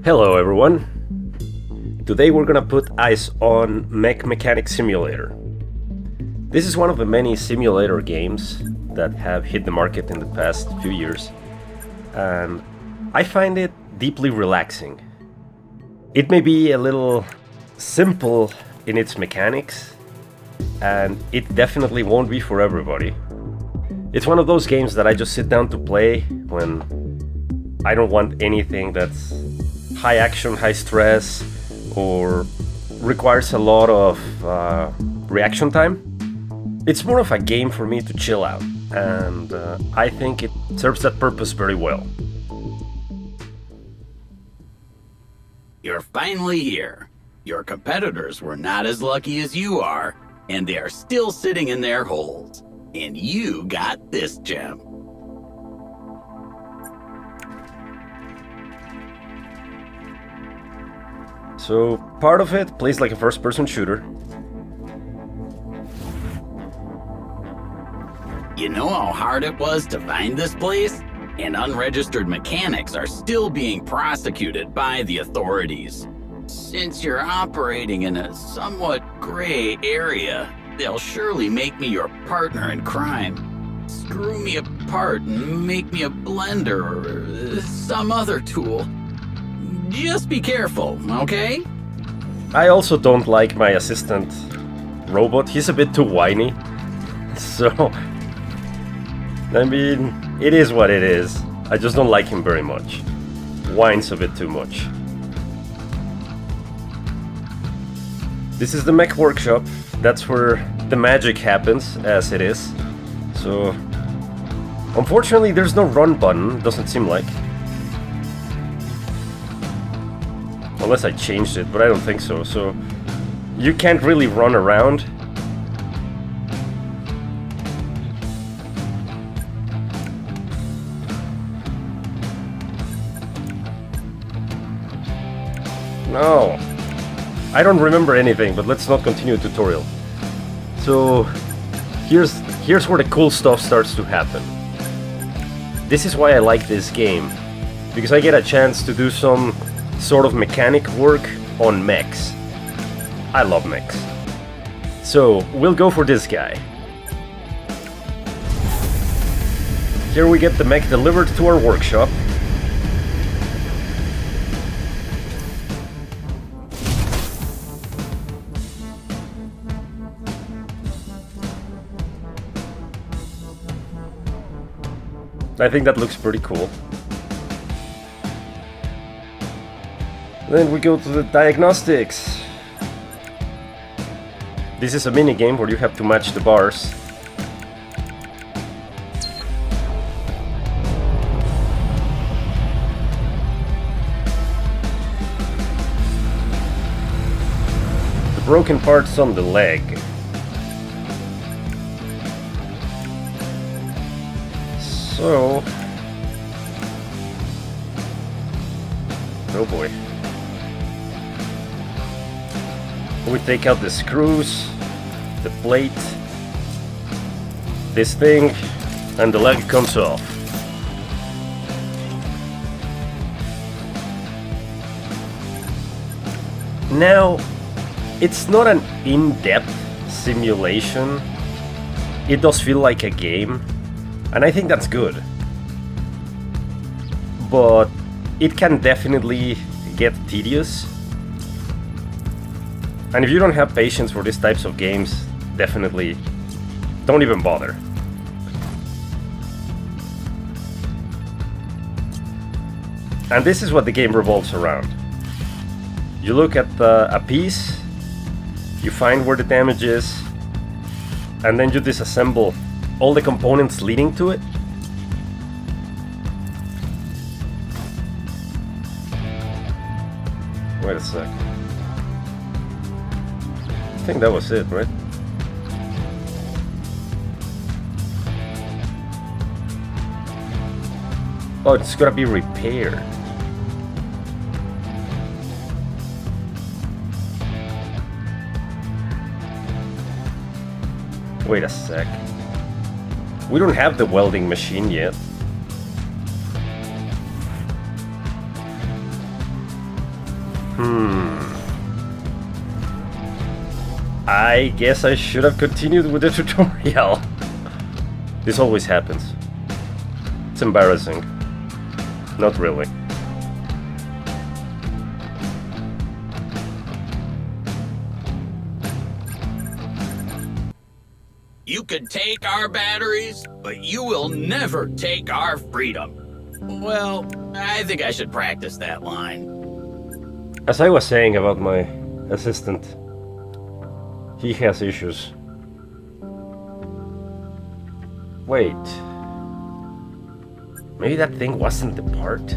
Hello everyone! Today we're gonna put eyes on Mech Mechanic Simulator. This is one of the many simulator games that have hit the market in the past few years, and I find it deeply relaxing. It may be a little simple in its mechanics, and it definitely won't be for everybody. It's one of those games that I just sit down to play when I don't want anything that's high action, high stress, or requires a lot of reaction time. It's more of a game for me to chill out, and I think it serves that purpose very well. You're finally here. Your competitors were not as lucky as you are, and they are still sitting in their holes. And you got this gem. So, part of it plays like a first-person shooter. You know how hard it was to find this place? And unregistered mechanics are still being prosecuted by the authorities. Since you're operating in a somewhat gray area, they'll surely make me your partner in crime. Screw me apart and make me a blender or some other tool. Just be careful, okay? I also don't like my assistant robot. He's a bit too whiny. So, I mean, it is what it is. I just don't like him very much. Whines a bit too much. This is the mech workshop. That's where the magic happens, as it is. So, unfortunately, there's no run button, doesn't seem like. Unless I changed it, but I don't think so. So, you can't really run around. No. I don't remember anything, but let's not continue the tutorial. So, here's where the cool stuff starts to happen. This is why I like this game, because I get a chance to do some sort of mechanic work on mechs. I love mechs. So, we'll go for this guy. Here we get the mech delivered to our workshop. I think that looks pretty cool. Then we go to the diagnostics. This is a mini game where you have to match the bars. The broken part's on the leg. So... oh boy. We take out the screws, the plate, this thing, and the leg comes off. Now, it's not an in-depth simulation. It does feel like a game, and I think that's good. But it can definitely get tedious. And if you don't have patience for these types of games, definitely don't even bother. And this is what the game revolves around. You look at a piece, you find where the damage is, and then you disassemble all the components leading to it. Wait a sec. I think that was it, right? Oh, it's gotta be repaired. Wait a sec. We don't have the welding machine yet. I guess I should have continued with the tutorial. This always happens. It's embarrassing. Not really. You could take our batteries, but you will never take our freedom. Well, I think I should practice that line. As I was saying about my assistant, he has issues. Wait. Maybe that thing wasn't the part?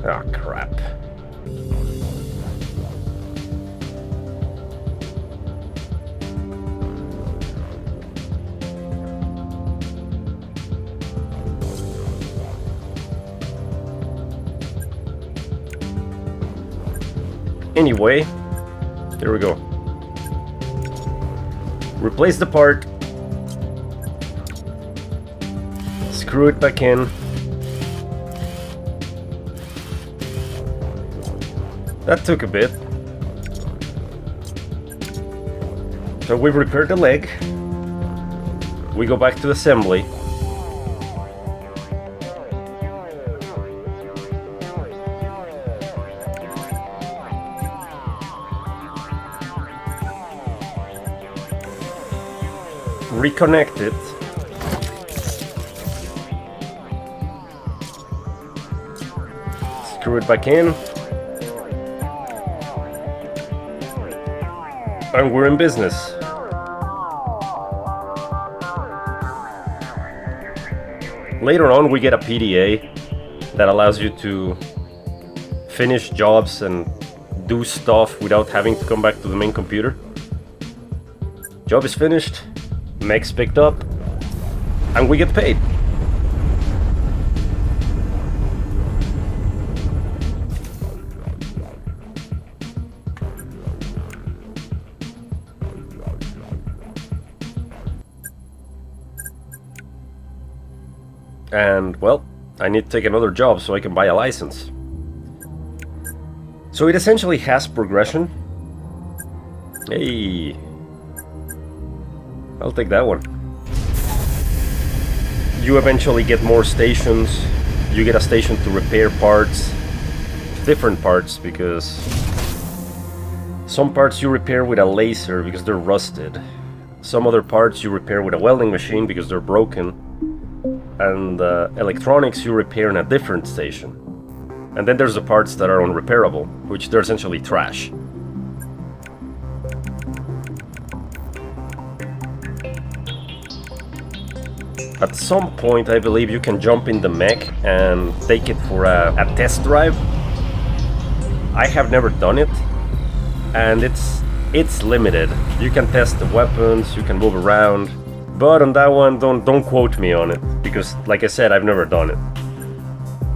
Ah, crap. Anyway, there we go. Replace the part. Screw it back in. That took a bit. So we've repaired the leg. We go back to assembly. Reconnect it. Screw it back in. And we're in business. Later on we get a PDA that allows you to finish jobs and do stuff without having to come back to the main computer. Job is finished. Mech's picked up, and we get paid. And, well, I need to take another job so I can buy a license. So it essentially has progression. Hey. I'll take that one. You eventually get more stations. You get a station to repair parts. Different parts, because some parts you repair with a laser because they're rusted. Some other parts you repair with a welding machine because they're broken. And electronics you repair in a different station. And then there's the parts that are unrepairable, which they're essentially trash. At some point, I believe you can jump in the mech and take it for a test drive. I have never done it, and it's limited. You can test the weapons, you can move around, but on that one, don't quote me on it, because, like I said, I've never done it.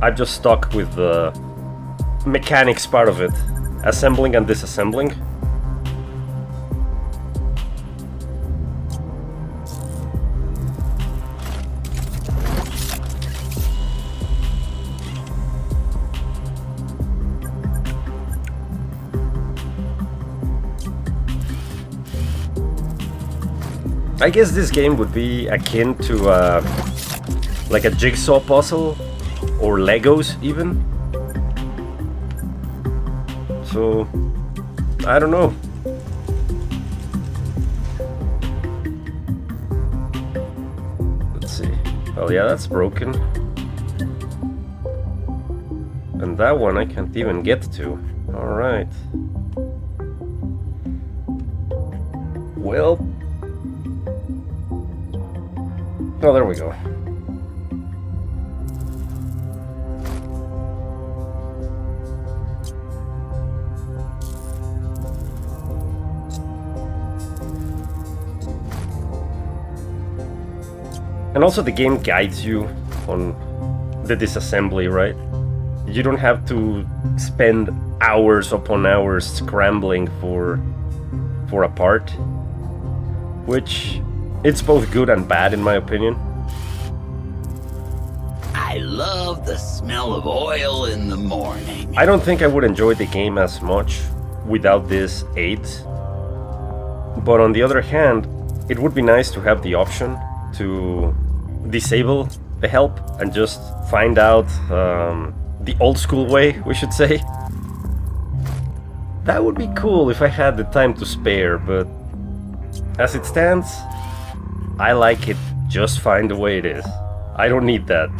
I've just stuck with the mechanics part of it, assembling and disassembling. I guess this game would be akin to like a jigsaw puzzle or Legos even. So I don't know. Let's see. Oh yeah, that's broken. And that one I can't even get to. Alright. Well. Oh, there we go. And also the game guides you on the disassembly, right? You don't have to spend hours upon hours scrambling for a part, which it's both good and bad in my opinion. I I love the smell of oil in the morning. I don't think I would enjoy the game as much without these aids. But on the other hand, it would be nice to have the option to disable the help and just find out the old school way, we should say. That would be cool if I had the time to spare, but as it stands, I like it just fine the way it is. I don't need that.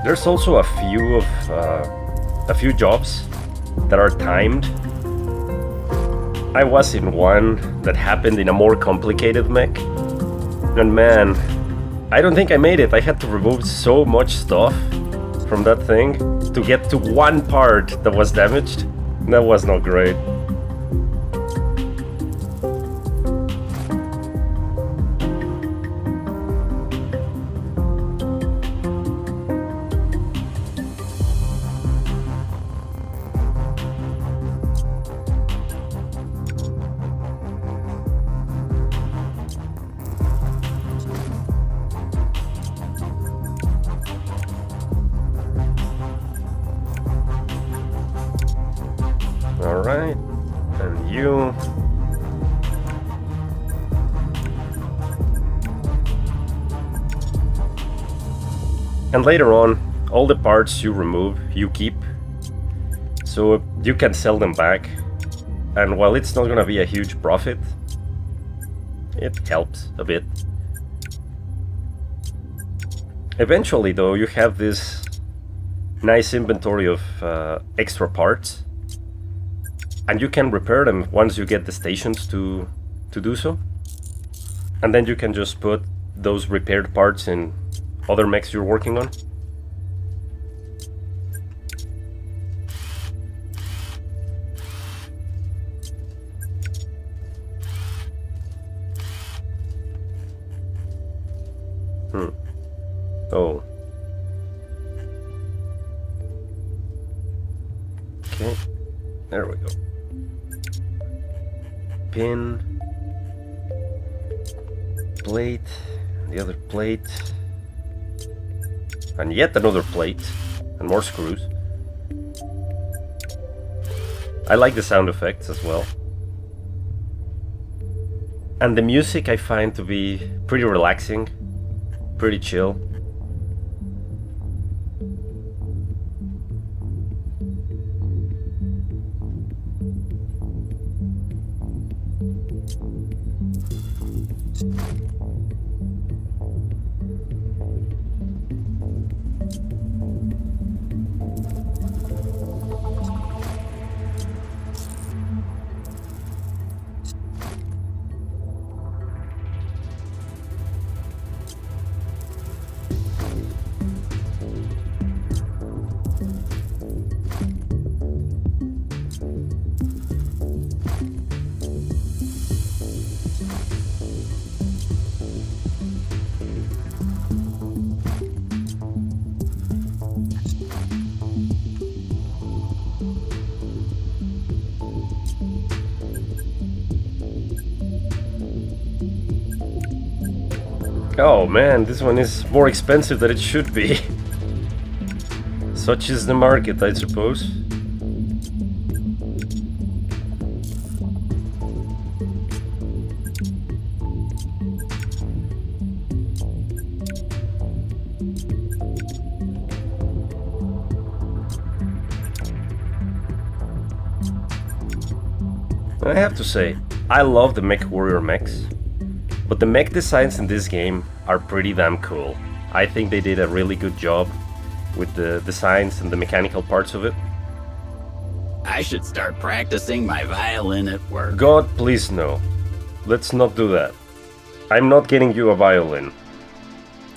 There's also a few jobs that are timed. I was in one that happened in a more complicated mech, and man, I don't think I made it. I had to remove so much stuff from that thing to get to one part that was damaged. That was not great. Alright, and you. And later on, all the parts you remove, you keep. So you can sell them back. And while it's not gonna be a huge profit, it helps a bit. Eventually though, you have this nice inventory of extra parts. And you can repair them once you get the stations to do so. And then you can just put those repaired parts in other mechs you're working on. Oh. Okay. There we go. Pin, plate, the other plate, and yet another plate, and more screws. I like the sound effects as well. And the music I find to be pretty relaxing, pretty chill. Oh man, this one is more expensive than it should be. Such is the market, I suppose. I have to say, I love the Mech Warrior mechs. But the mech designs in this game are pretty damn cool. I think they did a really good job with the designs and the mechanical parts of it. I should start practicing my violin at work. God, please no. Let's not do that. I'm not getting you a violin.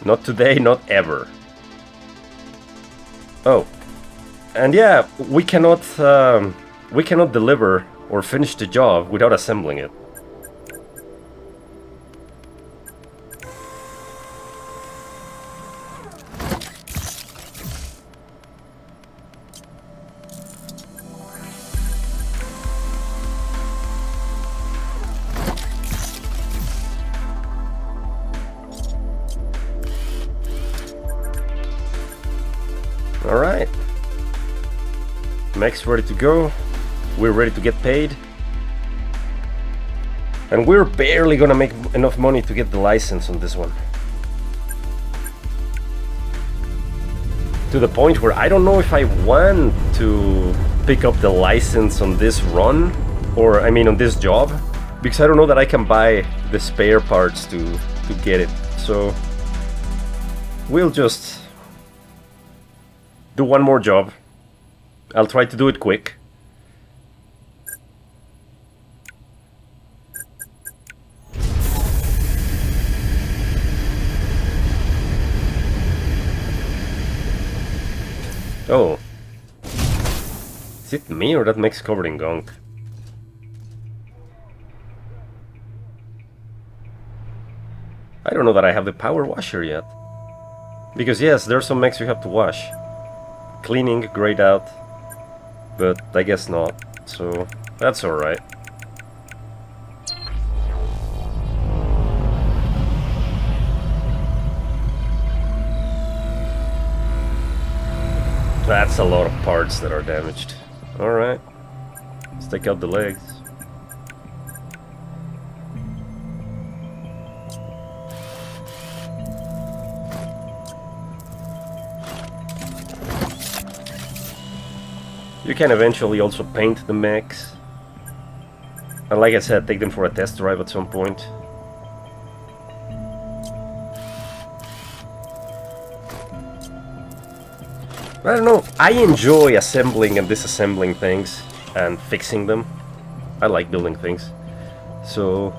Not today, not ever. Oh. And yeah, we cannot deliver or finish the job without assembling it. Alright. Mech's ready to go. We're ready to get paid. And we're barely gonna make enough money to get the license on this one. To the point where I don't know if I want to pick up the license on this run, or I mean on this job, because I don't know that I can buy the spare parts to get it. So we'll just do one more job. I'll try to do it quick. Oh. Is it me or that mech's covered in gunk? I don't know that I have the power washer yet. Because yes, there are some mechs you have to wash. Cleaning, grayed out. But I guess not. So that's alright. That's a lot of parts that are damaged. Alright. Let's take out the legs. You can eventually also paint the mechs. And like I said, take them for a test drive at some point. I don't know, I enjoy assembling and disassembling things and fixing them. I like building things. So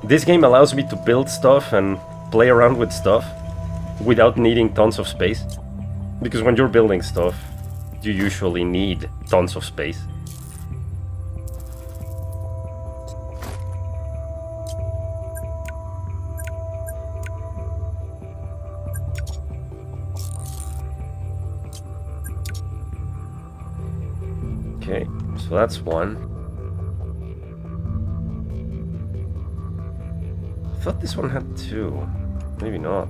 this game allows me to build stuff and play around with stuff without needing tons of space. Because when you're building stuff, you usually need tons of space. Okay, so that's one. I thought this one had two. Maybe not.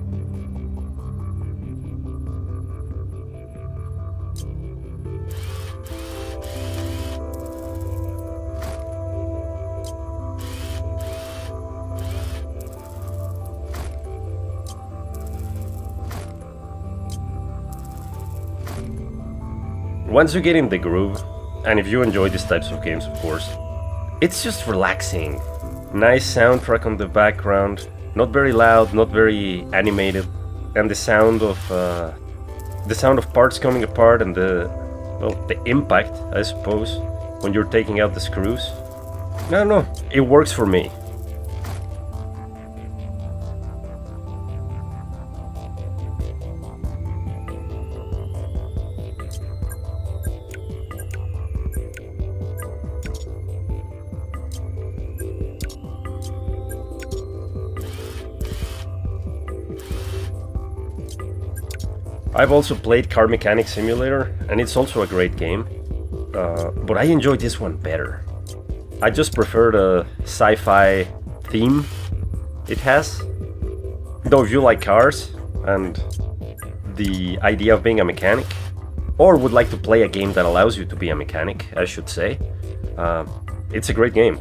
Once you get in the groove, and if you enjoy these types of games, of course, it's just relaxing. Nice soundtrack on the background, not very loud, not very animated, and the sound of parts coming apart and the impact, I suppose, when you're taking out the screws. I don't know, it works for me. I've also played Car Mechanic Simulator, and it's also a great game, but I enjoy this one better. I just prefer the sci-fi theme it has. Though if you like cars and the idea of being a mechanic, or would like to play a game that allows you to be a mechanic, I should say, it's a great game.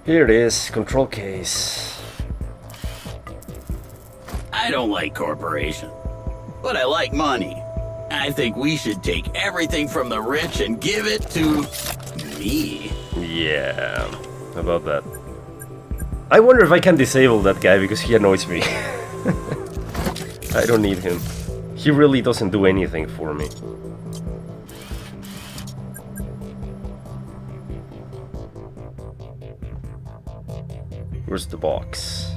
Here it is, control case. I don't like corporation, but I like money. I think we should take everything from the rich and give it to me. Yeah, how about that? I wonder if I can disable that guy because he annoys me. I don't need him. He really doesn't do anything for me. Where's the box?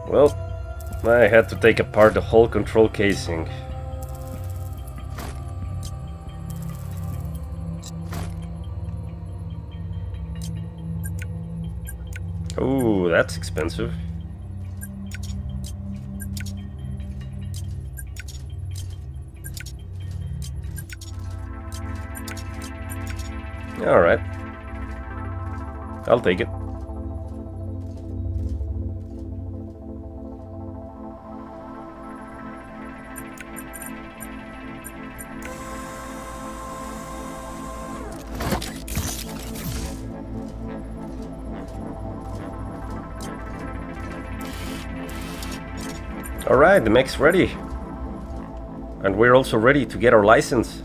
Well, I had to take apart the whole control casing. Oh, that's expensive. All right. I'll take it. Alright, the mech's ready. And we're also ready to get our license.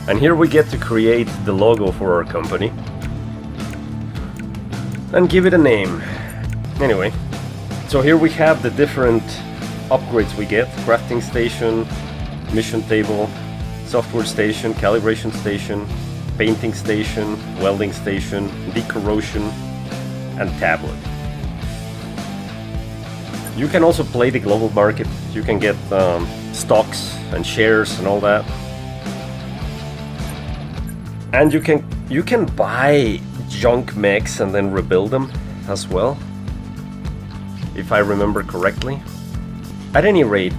And here we get to create the logo for our company and give it a name. Anyway, so here we have the different upgrades we get: crafting station, mission table, software station, calibration station, painting station, welding station, decorrosion, and tablet. You can also play the global market. You can get stocks and shares and all that. And you can buy junk mechs and then rebuild them as well, if I remember correctly. At any rate,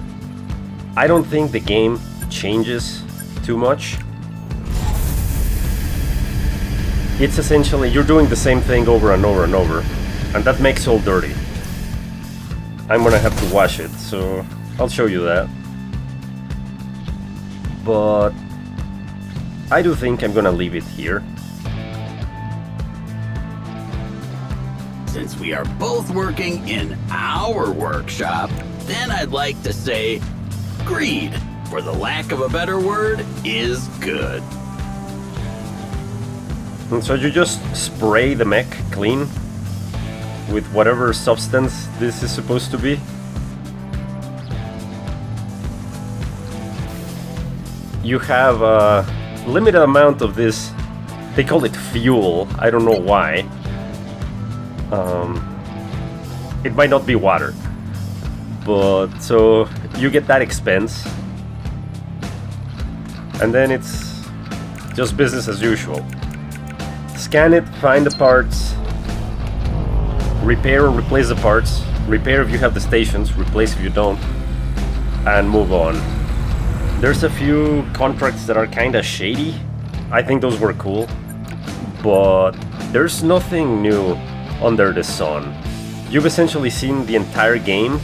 I don't think the game changes too much. It's essentially you're doing the same thing over and over and over, and that makes it all dirty. I'm gonna have to wash it, so I'll show you that. But I do think I'm gonna leave it here. Since we are both working in our workshop, then I'd like to say greed, for the lack of a better word, is good. And so you just spray the mech clean with whatever substance this is supposed to be. You have a limited amount of this. They call it fuel. I don't know why. It might not be water, but so you get that expense, and then it's just business as usual. Scan it, find the parts, repair or replace the parts, repair if you have the stations, replace if you don't, and move on. There's a few contracts that are kinda shady. I think those were cool, but there's nothing new under the sun. You've essentially seen the entire game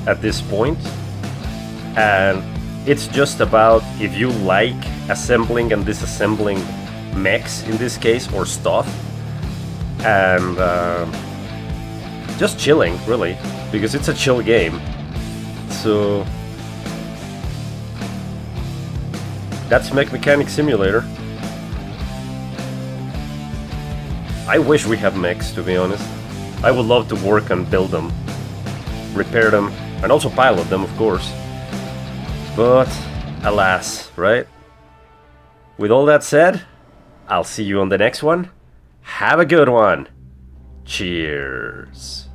at this point, and it's just about if you like assembling and disassembling mechs in this case, or stuff, and just chilling, really, because it's a chill game. So that's Mech Mechanic Simulator. I wish we had mechs, to be honest. I would love to work and build them, repair them, and also pilot them, of course. But alas, right? With all that said, I'll see you on the next one. Have a good one. Cheers.